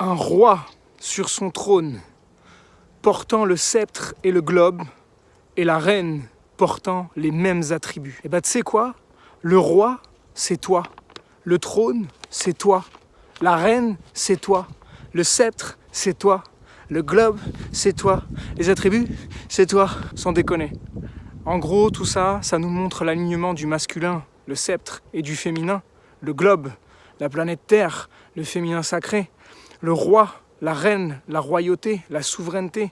un roi sur son trône, portant le sceptre et le globe, et la reine portant les mêmes attributs. Et tu sais quoi? Le roi, c'est toi. Le trône, c'est toi. La reine, c'est toi. Le sceptre, c'est toi. Le globe, c'est toi. Les attributs, c'est toi. Sans déconner. En gros, tout ça, ça nous montre l'alignement du masculin, le sceptre, et du féminin, le globe, la planète Terre, le féminin sacré, le roi, la reine, la royauté, la souveraineté.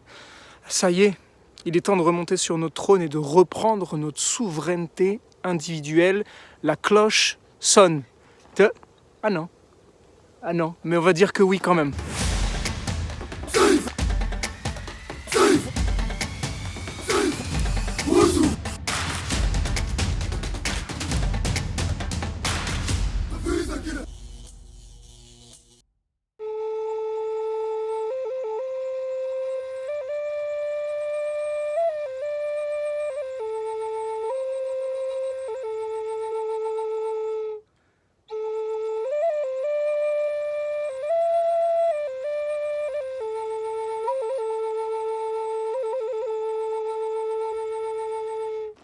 Ça y est, il est temps de remonter sur notre trône et de reprendre notre souveraineté individuelle. La cloche sonne. Ah non, mais on va dire que oui quand même.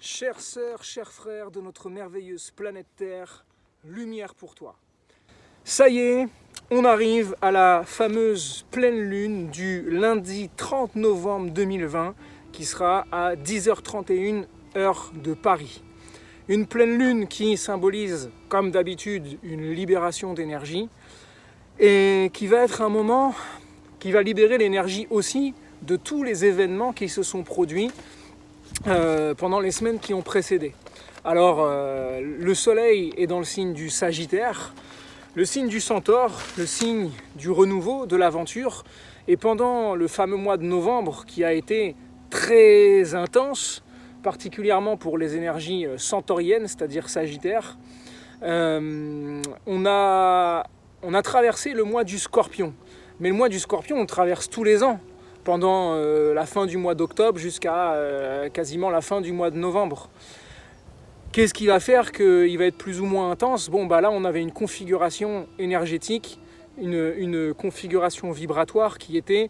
Chères sœurs, chers frères de notre merveilleuse planète Terre, lumière pour toi. Ça y est, on arrive à la fameuse pleine lune du lundi 30 novembre 2020 qui sera à 10h31 heure de Paris. Une pleine lune qui symbolise, comme d'habitude, une libération d'énergie et qui va être un moment qui va libérer l'énergie aussi de tous les événements qui se sont produits pendant les semaines qui ont précédé. Alors, le soleil est dans le signe du Sagittaire, le signe du Centaure, le signe du renouveau, de l'aventure. Et pendant le fameux mois de novembre qui a été très intense, particulièrement pour les énergies centauriennes, c'est-à-dire Sagittaire, on a traversé le mois du Scorpion. Mais le mois du Scorpion, on le traverse tous les ans, pendant la fin du mois d'octobre jusqu'à quasiment la fin du mois de novembre. Qu'est-ce qui va faire qu'il va être plus ou moins intense? Bon, là, on avait une configuration énergétique, une configuration vibratoire qui était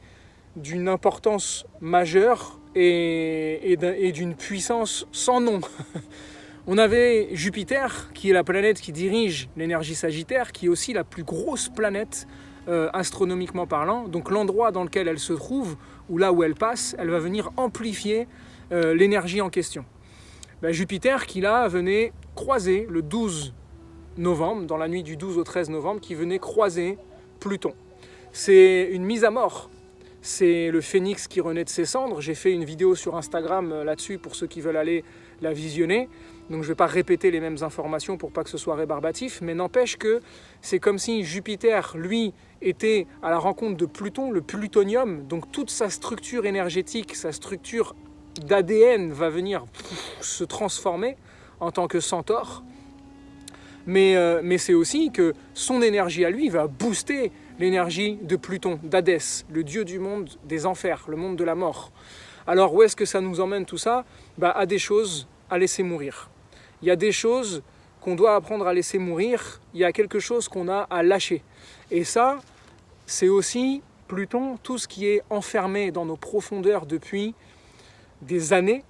d'une importance majeure et d'une puissance sans nom. On avait Jupiter, qui est la planète qui dirige l'énergie Sagittaire, qui est aussi la plus grosse planète astronomiquement parlant, donc l'endroit dans lequel elle se trouve, ou là où elle passe, elle va venir amplifier l'énergie en question. Jupiter qui là venait croiser le 12 novembre, dans la nuit du 12 au 13 novembre, qui venait croiser Pluton. C'est une mise à mort, c'est le phénix qui renaît de ses cendres. J'ai fait une vidéo sur Instagram là-dessus pour ceux qui veulent aller la visionner. Donc je ne vais pas répéter les mêmes informations pour pas que ce soit rébarbatif, mais n'empêche que c'est comme si Jupiter, lui, était à la rencontre de Pluton, le plutonium, donc toute sa structure énergétique, sa structure d'ADN va venir se transformer en tant que centaure. Mais c'est aussi que son énergie à lui va booster l'énergie de Pluton, d'Hadès, le dieu du monde des enfers, le monde de la mort. Alors où est-ce que ça nous emmène tout ça? À des choses à laisser mourir. Il y a des choses qu'on doit apprendre à laisser mourir, il y a quelque chose qu'on a à lâcher. Et ça, c'est aussi Pluton, tout ce qui est enfermé dans nos profondeurs depuis des années,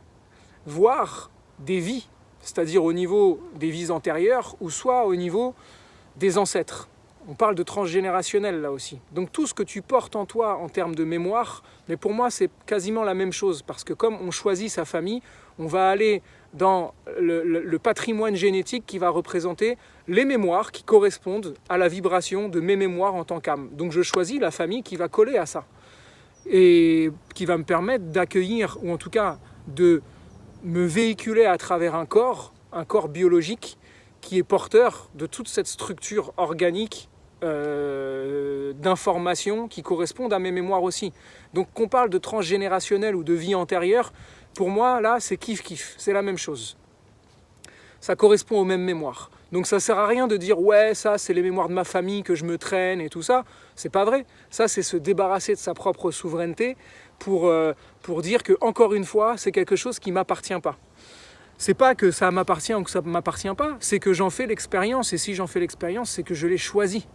voire des vies, c'est-à-dire au niveau des vies antérieures ou soit au niveau des ancêtres. On parle de transgénérationnel là aussi. Donc tout ce que tu portes en toi en termes de mémoire, mais pour moi c'est quasiment la même chose, parce que comme on choisit sa famille, on va aller dans le patrimoine génétique qui va représenter les mémoires qui correspondent à la vibration de mes mémoires en tant qu'âme. Donc je choisis la famille qui va coller à ça et qui va me permettre d'accueillir, ou en tout cas de me véhiculer à travers un corps biologique qui est porteur de toute cette structure organique d'informations qui correspondent à mes mémoires aussi. Donc qu'on parle de transgénérationnel ou de vie antérieure, pour moi là c'est kiff-kiff, c'est la même chose. Ça correspond aux mêmes mémoires. Donc ça sert à rien de dire ouais ça c'est les mémoires de ma famille que je me traîne et tout ça, c'est pas vrai. Ça c'est se débarrasser de sa propre souveraineté pour dire que encore une fois c'est quelque chose qui m'appartient pas. C'est pas que ça m'appartient ou que ça ne m'appartient pas, c'est que j'en fais l'expérience, et si j'en fais l'expérience, c'est que je l'ai choisi.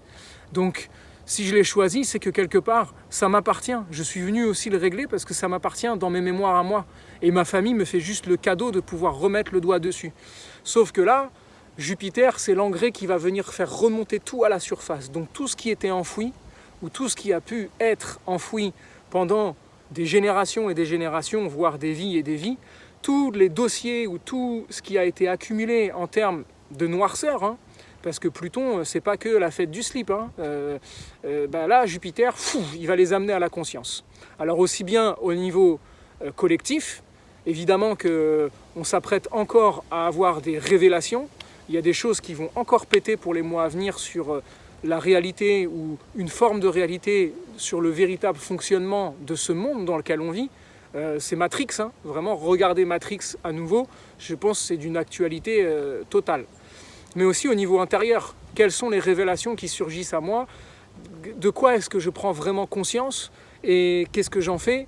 Donc Si je l'ai choisi, c'est que quelque part, ça m'appartient. Je suis venu aussi le régler parce que ça m'appartient dans mes mémoires à moi. Et ma famille me fait juste le cadeau de pouvoir remettre le doigt dessus. Sauf que là, Jupiter, c'est l'engrais qui va venir faire remonter tout à la surface. Donc tout ce qui était enfoui, ou tout ce qui a pu être enfoui pendant des générations et des générations, voire des vies et des vies, tous les dossiers ou tout ce qui a été accumulé en termes de noirceur, hein, parce que Pluton, c'est pas que la fête du slip. Hein. Là, Jupiter, il va les amener à la conscience. Alors aussi bien au niveau collectif, évidemment qu'on s'apprête encore à avoir des révélations. Il y a des choses qui vont encore péter pour les mois à venir sur la réalité ou une forme de réalité sur le véritable fonctionnement de ce monde dans lequel on vit. C'est Matrix, hein. Vraiment, regarder Matrix à nouveau, je pense que c'est d'une actualité totale. Mais aussi au niveau intérieur, quelles sont les révélations qui surgissent à moi, de quoi est-ce que je prends vraiment conscience et qu'est-ce que j'en fais,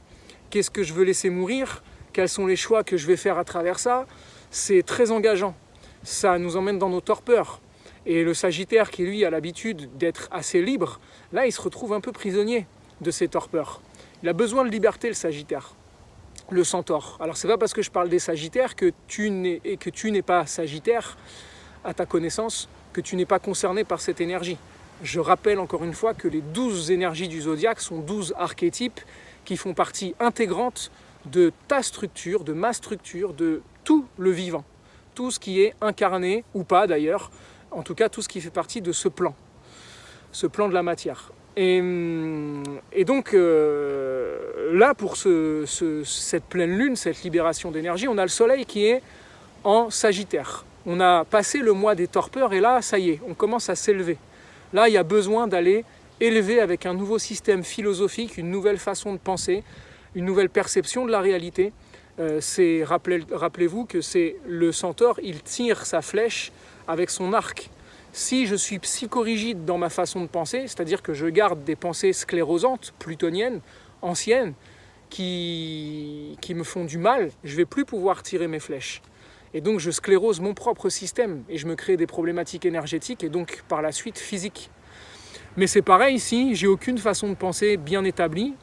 qu'est-ce que je veux laisser mourir, quels sont les choix que je vais faire à travers ça. C'est très engageant, ça nous emmène dans nos torpeurs. Et le Sagittaire qui lui a l'habitude d'être assez libre, là il se retrouve un peu prisonnier de ses torpeurs. Il a besoin de liberté, le Sagittaire, le Centaure. Alors c'est pas parce que je parle des Sagittaires que tu n'es pas Sagittaire, à ta connaissance, que tu n'es pas concerné par cette énergie. Je rappelle encore une fois que les 12 énergies du zodiaque sont 12 archétypes qui font partie intégrante de ta structure, de ma structure, de tout le vivant. Tout ce qui est incarné, ou pas d'ailleurs, en tout cas tout ce qui fait partie de ce plan de la matière. Et donc là, pour cette pleine lune, cette libération d'énergie, on a le soleil qui est en Sagittaire. On a passé le mois des torpeurs et là, ça y est, on commence à s'élever. Là, il y a besoin d'aller élever avec un nouveau système philosophique, une nouvelle façon de penser, une nouvelle perception de la réalité. Rappelez-vous que c'est le centaure, il tire sa flèche avec son arc. Si je suis psychorigide dans ma façon de penser, c'est-à-dire que je garde des pensées sclérosantes, plutoniennes, anciennes, qui me font du mal, je ne vais plus pouvoir tirer mes flèches. Et donc je sclérose mon propre système et je me crée des problématiques énergétiques et donc par la suite physiques. Mais c'est pareil ici, j'ai aucune façon de penser bien établie,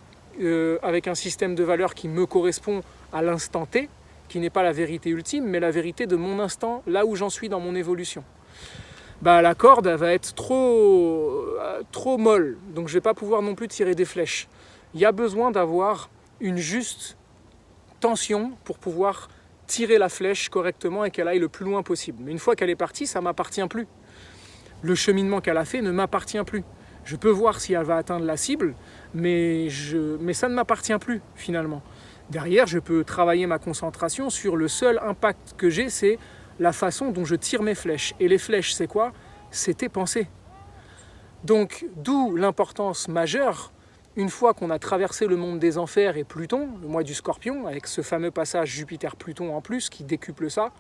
avec un système de valeurs qui me correspond à l'instant T, qui n'est pas la vérité ultime, mais la vérité de mon instant, là où j'en suis dans mon évolution. La corde elle va être trop molle, donc je ne vais pas pouvoir non plus tirer des flèches. Il y a besoin d'avoir une juste tension pour pouvoir tirer la flèche correctement et qu'elle aille le plus loin possible. Mais une fois qu'elle est partie, ça ne m'appartient plus. Le cheminement qu'elle a fait ne m'appartient plus. Je peux voir si elle va atteindre la cible, mais ça ne m'appartient plus finalement. Derrière, je peux travailler ma concentration sur le seul impact que j'ai, c'est la façon dont je tire mes flèches. Et les flèches, c'est quoi ? C'est tes pensées. Donc, d'où l'importance majeure, une fois qu'on a traversé le monde des enfers et Pluton, le mois du Scorpion, avec ce fameux passage Jupiter-Pluton en plus qui décuple ça,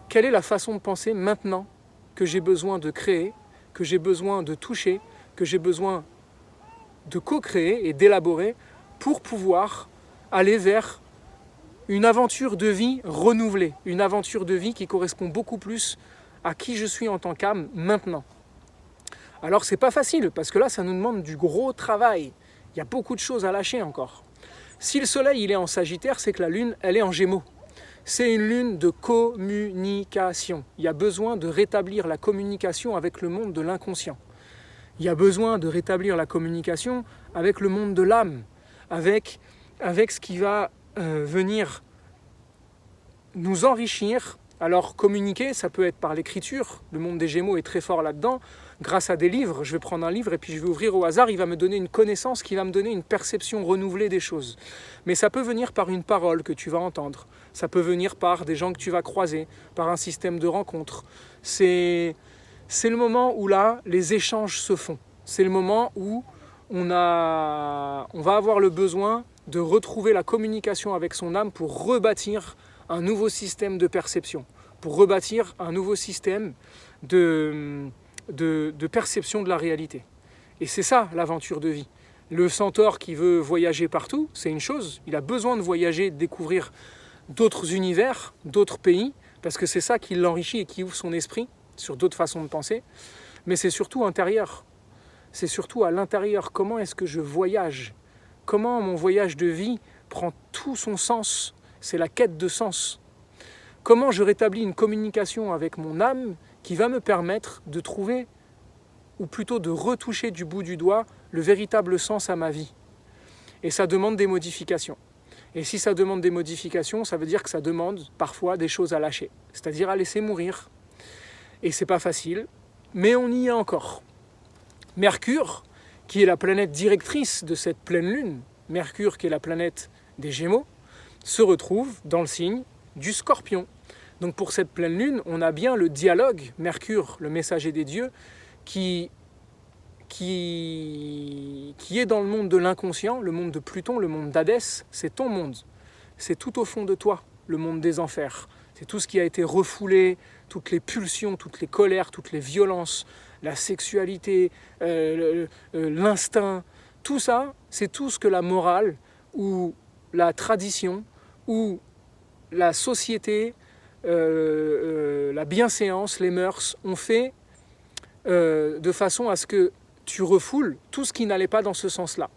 quelle est la façon de penser maintenant que j'ai besoin de créer, que j'ai besoin de toucher, que j'ai besoin de co-créer et d'élaborer pour pouvoir aller vers une aventure de vie renouvelée, une aventure de vie qui correspond beaucoup plus à qui je suis en tant qu'âme maintenant. Alors c'est pas facile, parce que là ça nous demande du gros travail. Il y a beaucoup de choses à lâcher encore. Si le soleil il est en Sagittaire, c'est que la lune elle est en Gémeaux. C'est une lune de communication. Il y a besoin de rétablir la communication avec le monde de l'inconscient. Il y a besoin de rétablir la communication avec le monde de l'âme, avec ce qui va venir nous enrichir. Alors communiquer, ça peut être par l'écriture, le monde des Gémeaux est très fort là-dedans, grâce à des livres, je vais prendre un livre et puis je vais ouvrir au hasard, il va me donner une connaissance qui va me donner une perception renouvelée des choses. Mais ça peut venir par une parole que tu vas entendre, ça peut venir par des gens que tu vas croiser, par un système de rencontres. C'est le moment où là, les échanges se font. C'est le moment où on va avoir le besoin de retrouver la communication avec son âme pour rebâtir un nouveau système de perception, pour rebâtir un nouveau système de perception de la réalité. Et c'est ça l'aventure de vie. Le centaure qui veut voyager partout, c'est une chose, il a besoin de voyager, de découvrir d'autres univers, d'autres pays, parce que c'est ça qui l'enrichit et qui ouvre son esprit sur d'autres façons de penser, mais c'est surtout intérieur. c'est surtout à l'intérieur. Comment est-ce que je voyage? Comment mon voyage de vie prend tout son sens? C'est la quête de sens. Comment je rétablis une communication avec mon âme qui va me permettre de trouver, ou plutôt de retoucher du bout du doigt, le véritable sens à ma vie. Et ça demande des modifications. Et si ça demande des modifications, ça veut dire que ça demande parfois des choses à lâcher, c'est-à-dire à laisser mourir. Et c'est pas facile, mais on y est encore. Mercure, qui est la planète directrice de cette pleine lune, Mercure qui est la planète des Gémeaux, se retrouve dans le signe du Scorpion. Donc pour cette pleine lune, on a bien le dialogue, Mercure, le messager des dieux, qui est dans le monde de l'inconscient, le monde de Pluton, le monde d'Hadès, c'est ton monde. C'est tout au fond de toi, le monde des enfers. C'est tout ce qui a été refoulé, toutes les pulsions, toutes les colères, toutes les violences, la sexualité, l'instinct. Tout ça, c'est tout ce que la morale ou la tradition ou la société, la bienséance, les mœurs ont fait de façon à ce que tu refoules tout ce qui n'allait pas dans ce sens-là.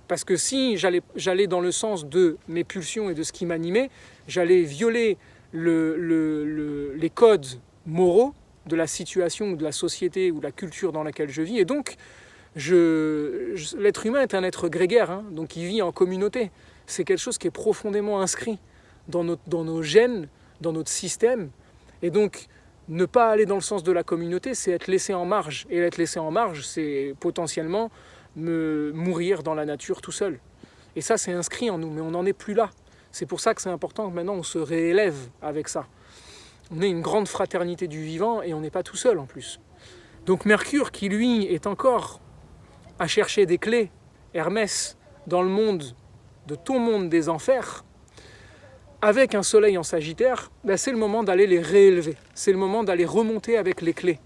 Parce que si j'allais dans le sens de mes pulsions et de ce qui m'animait, j'allais violer les codes moraux de la situation ou de la société ou de la culture dans laquelle je vis. Et donc, l'être humain est un être grégaire, hein, donc il vit en communauté. C'est quelque chose qui est profondément inscrit dans nos gènes, dans notre système. Et donc, ne pas aller dans le sens de la communauté, c'est être laissé en marge. Et être laissé en marge, c'est potentiellement mourir dans la nature tout seul. Et ça, c'est inscrit en nous, mais on n'en est plus là. C'est pour ça que c'est important que maintenant on se réélève avec ça. On est une grande fraternité du vivant et on n'est pas tout seul en plus. Donc Mercure, qui lui est encore à chercher des clés, Hermès, dans le monde, de ton monde des enfers, avec un soleil en Sagittaire, c'est le moment d'aller les réélever. C'est le moment d'aller remonter avec les clés.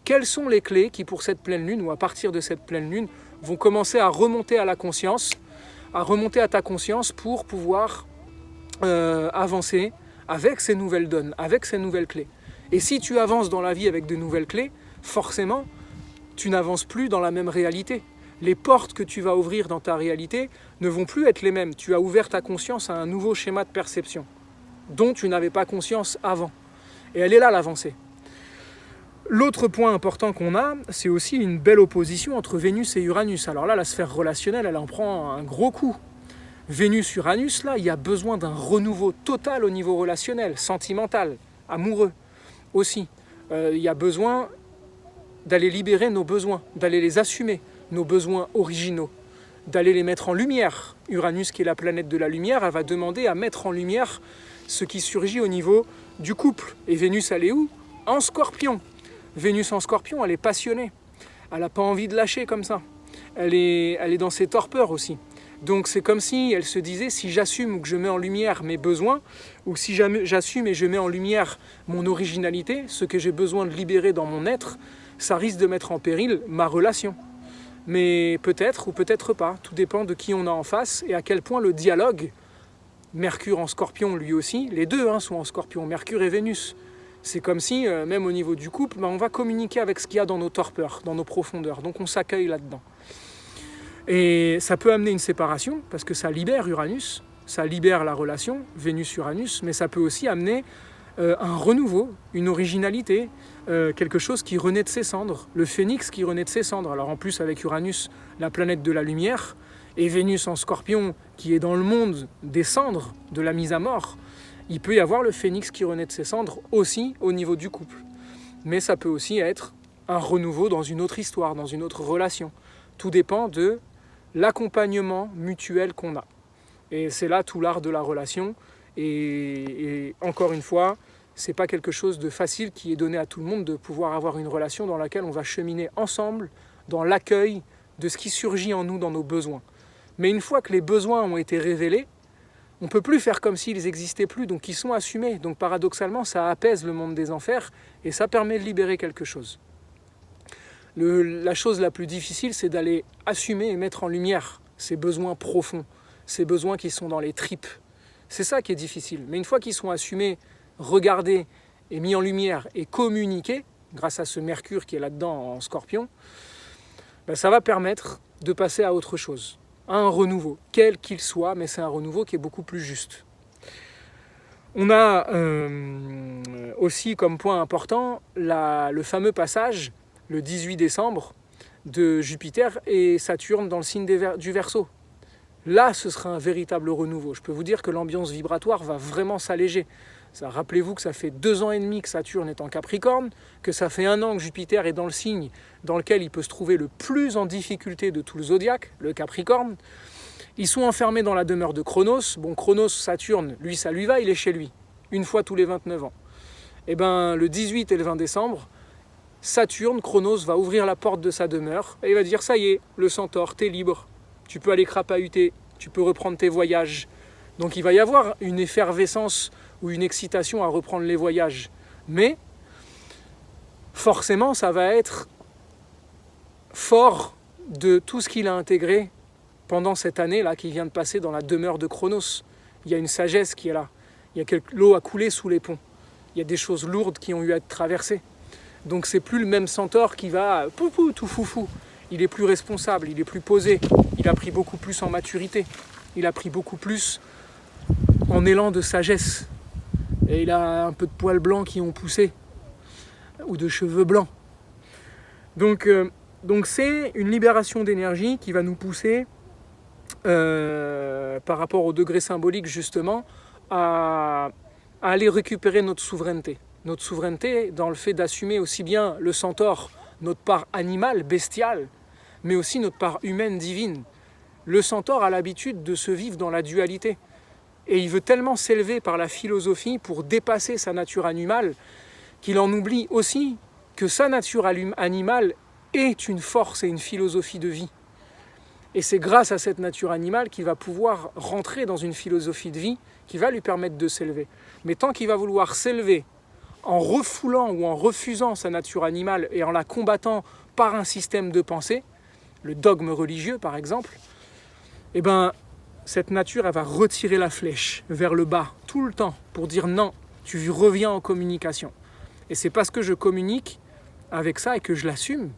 Quelles sont les clés qui, pour cette pleine lune, ou à partir de cette pleine lune, vont commencer à remonter à la conscience, à remonter à ta conscience pour pouvoir avancer avec ces nouvelles donnes, avec ces nouvelles clés. Et si tu avances dans la vie avec de nouvelles clés, forcément, tu n'avances plus dans la même réalité. Les portes que tu vas ouvrir dans ta réalité ne vont plus être les mêmes. Tu as ouvert ta conscience à un nouveau schéma de perception dont tu n'avais pas conscience avant. Et elle est là l'avancée. L'autre point important qu'on a, c'est aussi une belle opposition entre Vénus et Uranus. Alors là, la sphère relationnelle, elle en prend un gros coup. Vénus-Uranus, là, il y a besoin d'un renouveau total au niveau relationnel, sentimental, amoureux aussi. Il y a besoin d'aller libérer nos besoins, d'aller les assumer, nos besoins originaux, d'aller les mettre en lumière. Uranus, qui est la planète de la lumière, elle va demander à mettre en lumière ce qui surgit au niveau du couple. Et Vénus, elle est où? En Scorpion. Vénus en Scorpion, elle est passionnée. Elle n'a pas envie de lâcher comme ça. Elle est dans ses torpeurs aussi. Donc c'est comme si elle se disait, si j'assume ou que je mets en lumière mes besoins, ou si j'assume et je mets en lumière mon originalité, ce que j'ai besoin de libérer dans mon être, ça risque de mettre en péril ma relation. Mais peut-être ou peut-être pas, tout dépend de qui on a en face et à quel point le dialogue, Mercure en Scorpion lui aussi, les deux sont en Scorpion, Mercure et Vénus. C'est comme si, même au niveau du couple, on va communiquer avec ce qu'il y a dans nos torpeurs, dans nos profondeurs, donc on s'accueille là-dedans. Et ça peut amener une séparation, parce que ça libère Uranus, ça libère la relation, Vénus-Uranus, mais ça peut aussi amener un renouveau, une originalité, quelque chose qui renaît de ses cendres, le phénix qui renaît de ses cendres. Alors en plus avec Uranus, la planète de la lumière, et Vénus en Scorpion, qui est dans le monde des cendres, de la mise à mort, il peut y avoir le phénix qui renaît de ses cendres aussi au niveau du couple. Mais ça peut aussi être un renouveau dans une autre histoire, dans une autre relation. Tout dépend de l'accompagnement mutuel qu'on a. Et c'est là tout l'art de la relation. Et encore une fois, c'est pas quelque chose de facile qui est donné à tout le monde de pouvoir avoir une relation dans laquelle on va cheminer ensemble dans l'accueil de ce qui surgit en nous dans nos besoins. Mais une fois que les besoins ont été révélés, on ne peut plus faire comme s'ils n'existaient plus, donc ils sont assumés. Donc paradoxalement, ça apaise le monde des enfers et ça permet de libérer quelque chose. La chose la plus difficile, c'est d'aller assumer et mettre en lumière ces besoins profonds, ces besoins qui sont dans les tripes. C'est ça qui est difficile. Mais une fois qu'ils sont assumés, regardés et mis en lumière et communiqués, grâce à ce Mercure qui est là-dedans en Scorpion, ben, ça va permettre de passer à autre chose, à un renouveau, quel qu'il soit, mais c'est un renouveau qui est beaucoup plus juste. On a aussi comme point important le fameux passage, le 18 décembre, de Jupiter et Saturne dans le signe du Verseau. Là, ce sera un véritable renouveau. Je peux vous dire que l'ambiance vibratoire va vraiment s'alléger. Rappelez-vous que ça fait 2 ans et demi que Saturne est en Capricorne, que ça fait 1 an que Jupiter est dans le signe dans lequel il peut se trouver le plus en difficulté de tout le zodiaque, le Capricorne. Ils sont enfermés dans la demeure de Chronos. Bon, Chronos, Saturne, lui, ça lui va, il est chez lui, une fois tous les 29 ans. Et bien, le 18 et le 20 décembre, Saturne, Chronos, va ouvrir la porte de sa demeure et il va dire « Ça y est, le centaure, t'es libre, tu peux aller crapahuter, tu peux reprendre tes voyages. » Donc il va y avoir une effervescence ou une excitation à reprendre les voyages. Mais forcément, ça va être fort de tout ce qu'il a intégré pendant cette année-là qui vient de passer dans la demeure de Chronos. Il y a une sagesse qui est là. Il y a l'eau a coulé sous les ponts. Il y a des choses lourdes qui ont eu à être traversées. Donc c'est plus le même centaure qui va tout foufou. Il est plus responsable, il est plus posé. Il a pris beaucoup plus en maturité. Il a pris beaucoup plus en élan de sagesse. Et il a un peu de poils blancs qui ont poussé. Ou de cheveux blancs. Donc c'est une libération d'énergie qui va nous pousser, par rapport au degré symbolique justement, à aller récupérer notre souveraineté. Notre souveraineté dans le fait d'assumer aussi bien le centaure, notre part animale, bestiale, mais aussi notre part humaine, divine. Le centaure a l'habitude de se vivre dans la dualité. Et il veut tellement s'élever par la philosophie pour dépasser sa nature animale qu'il en oublie aussi que sa nature animale est une force et une philosophie de vie. Et c'est grâce à cette nature animale qu'il va pouvoir rentrer dans une philosophie de vie qui va lui permettre de s'élever. Mais tant qu'il va vouloir s'élever en refoulant ou en refusant sa nature animale et en la combattant par un système de pensée, le dogme religieux par exemple, eh ben, cette nature elle va retirer la flèche vers le bas tout le temps pour dire non, tu reviens en communication. Et c'est parce que je communique avec ça et que je l'assume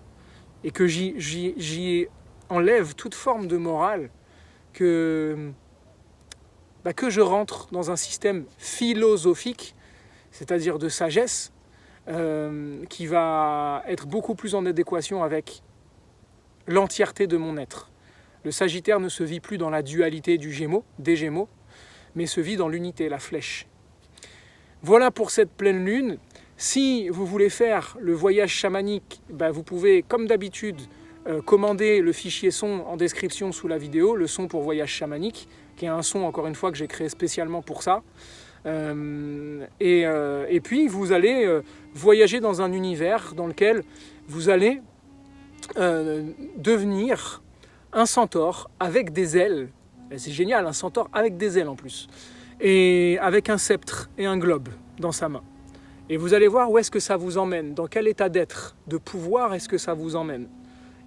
et que j'y enlève toute forme de morale que je rentre dans un système philosophique, c'est-à-dire de sagesse, qui va être beaucoup plus en adéquation avec l'entièreté de mon être. Le Sagittaire ne se vit plus dans la dualité des Gémeaux, mais se vit dans l'unité, la flèche. Voilà pour cette pleine lune. Si vous voulez faire le voyage chamanique, vous pouvez, comme d'habitude, commander le fichier son en description sous la vidéo, le son pour voyage chamanique, qui est un son, encore une fois, que j'ai créé spécialement pour ça. Et puis, vous allez voyager dans un univers dans lequel vous allez devenir un centaure avec des ailes. Et c'est génial, un centaure avec des ailes en plus. Et avec un sceptre et un globe dans sa main. Et vous allez voir où est-ce que ça vous emmène, dans quel état d'être, de pouvoir est-ce que ça vous emmène.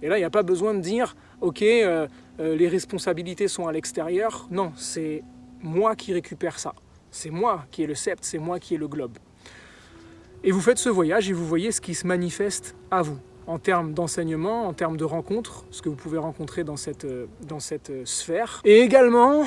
Et là, il n'y a pas besoin de dire « Ok, les responsabilités sont à l'extérieur ». Non, c'est moi qui récupère ça. C'est moi qui ai le sceptre, c'est moi qui ai le globe. Et vous faites ce voyage et vous voyez ce qui se manifeste à vous, en termes d'enseignement, en termes de rencontres, ce que vous pouvez rencontrer dans cette sphère. Et également,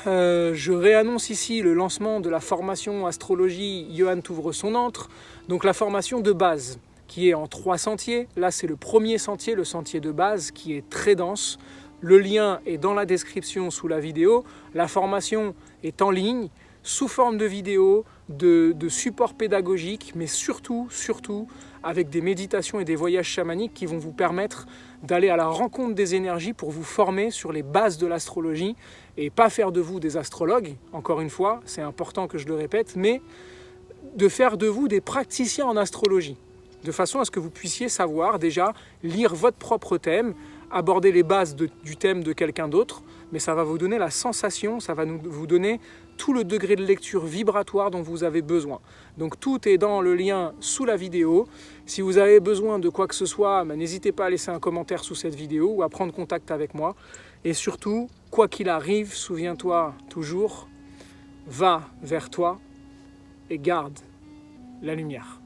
je réannonce ici le lancement de la formation astrologie Johan t'ouvre son antre, donc la formation de base, qui est en 3 sentiers. Là, c'est le premier sentier, le sentier de base, qui est très dense. Le lien est dans la description sous la vidéo. La formation est en ligne, sous forme de vidéo, de support pédagogique, mais surtout, avec des méditations et des voyages chamaniques qui vont vous permettre d'aller à la rencontre des énergies pour vous former sur les bases de l'astrologie et pas faire de vous des astrologues, encore une fois, c'est important que je le répète, mais de faire de vous des praticiens en astrologie, de façon à ce que vous puissiez savoir déjà lire votre propre thème, aborder les bases du thème de quelqu'un d'autre, mais ça va vous donner la sensation, ça va vous donner tout le degré de lecture vibratoire dont vous avez besoin. Donc tout est dans le lien sous la vidéo. Si vous avez besoin de quoi que ce soit, n'hésitez pas à laisser un commentaire sous cette vidéo ou à prendre contact avec moi. Et surtout, quoi qu'il arrive, souviens-toi toujours, va vers toi et garde la lumière.